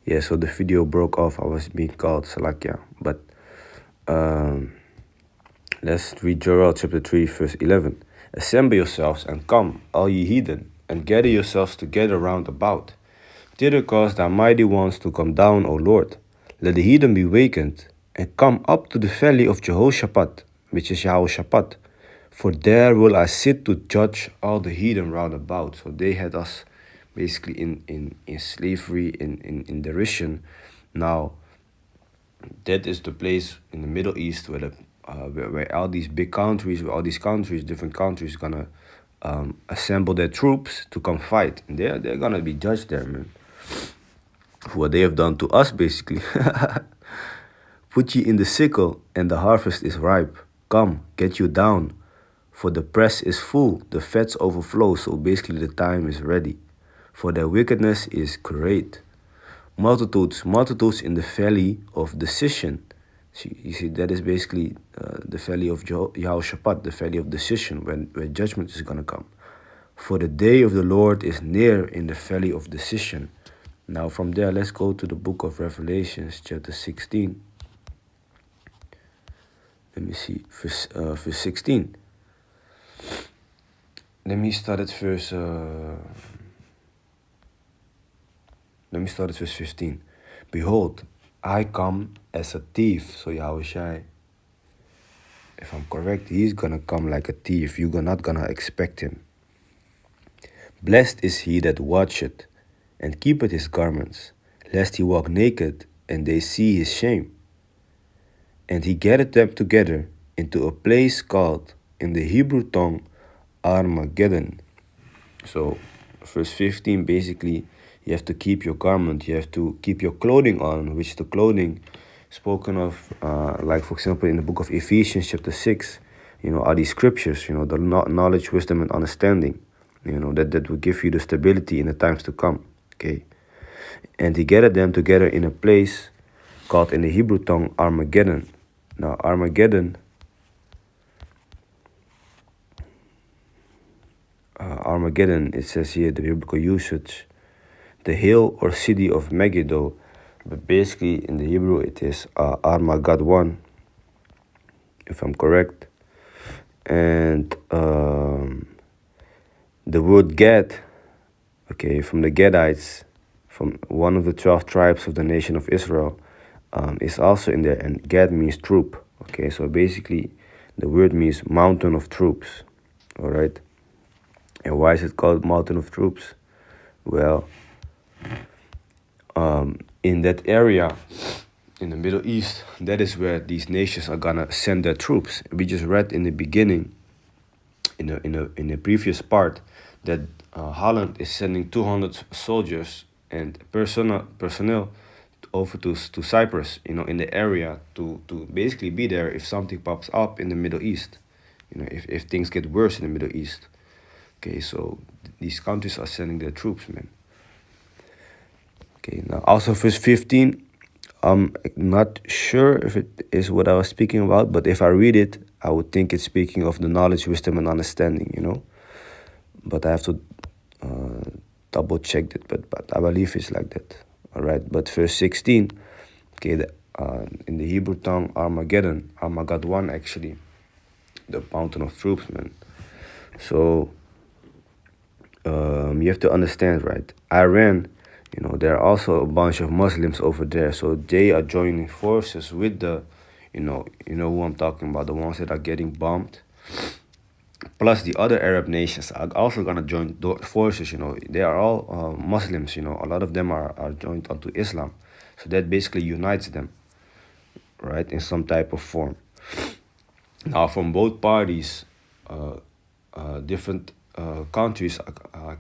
Yeah, so the video broke off. I was being called Salakia. But um, let's read Joel chapter 3, verse 11. Assemble yourselves and come, all ye heathen, and gather yourselves together round about. Thither cause thy mighty ones to come down, O Lord. Let the heathen be wakened, and come up to the valley of Jehoshaphat, which is Jehoshaphat. For there will I sit to judge all the heathen round about. So they had us basically in slavery, in derision. Now, that is the place in the Middle East where where all these big countries, where all these countries, different countries, gonna assemble their troops to come fight, and they're gonna be judged there, man, for what they have done to us, basically. Put ye in the sickle, and the harvest is ripe. Come, get you down, for the press is full, the fats overflow. So basically, the time is ready, for their wickedness is great. Multitudes, multitudes in the valley of decision. You see, that is basically the valley of Jehoshaphat, the valley of decision, where judgment is going to come. For the day of the Lord is near in the valley of decision. Now, from there, let's go to the book of Revelations, chapter 16. Let me see, verse 16. Let me start at verse 15. Behold, I come as a thief. So Yahushai, if I'm correct, he's gonna come like a thief. You're not gonna expect him. Blessed is he that watcheth and keepeth his garments, lest he walk naked and they see his shame. And he gathered them together into a place called in the Hebrew tongue Armageddon. So verse 15, basically, you have to keep your garment, you have to keep your clothing on, which the clothing spoken of, like for example in the book of Ephesians chapter 6, are these scriptures, the knowledge, wisdom, and understanding, that will give you the stability in the times to come. Okay. And he gathered them together in a place called in the Hebrew tongue Armageddon. Now Armageddon, it says here, the biblical usage, the hill or city of Megiddo, but basically in the Hebrew it is Armageddon, if I'm correct. And the word Gad, okay, from the Gadites, from one of the 12 tribes of the nation of Israel, is also in there, and Gad means troop. Okay, so basically the word means mountain of troops. All right. And why is it called mountain of troops? Well, in that area, in the Middle East, that is where these nations are gonna send their troops. We just read in the beginning, in the previous part, that Holland is sending 200 soldiers and personnel over to Cyprus, in the area to basically be there if something pops up in the Middle East, if things get worse in the Middle East. Okay, so these countries are sending their troops, man. Okay, now also verse 15, I'm not sure if it is what I was speaking about, but if I read it, I would think it's speaking of the knowledge, wisdom, and understanding, But I have to double check it, but I believe it's like that. All right, but verse 16, okay, in the Hebrew tongue, Armageddon actually, the mountain of troops, man. So you have to understand, right? Iran, there are also a bunch of Muslims over there, so they are joining forces with the, who I'm talking about, the ones that are getting bombed. Plus, the other Arab nations are also gonna join forces. They are all Muslims. A lot of them are joined onto Islam, so that basically unites them, right, in some type of form. Now, from both parties, different countries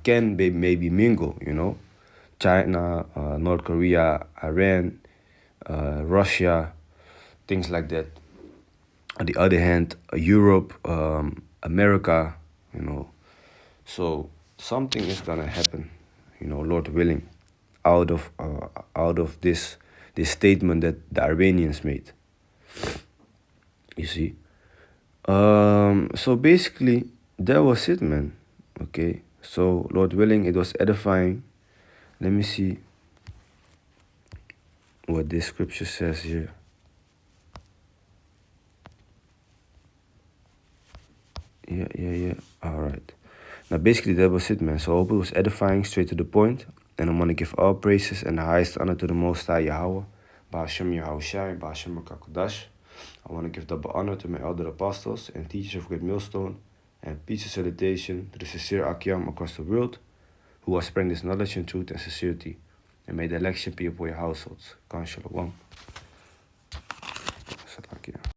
can maybe mingle, China, North Korea, Iran, Russia, things like that. On the other hand, Europe, America, so something is gonna happen, Lord willing, out of this statement that the Iranians made. You see. So basically, that was it, man. Okay. So Lord willing, it was edifying. Let me see. what this scripture says here. Yeah. Alright. Now, basically, that was it, man. So I hope it was edifying, straight to the point. And I want to give all praises and the highest honor to the Most High Yahweh, Ba'ashem Yahushai, Ba'ashem Rakakodash. I want to give double honor to my elder apostles and teachers of Great Millstone, and peace and salutation to the sincere Akyam across the world, who are spreading this knowledge and truth and sincerity. And may the election be upon your households. Khan Shalom.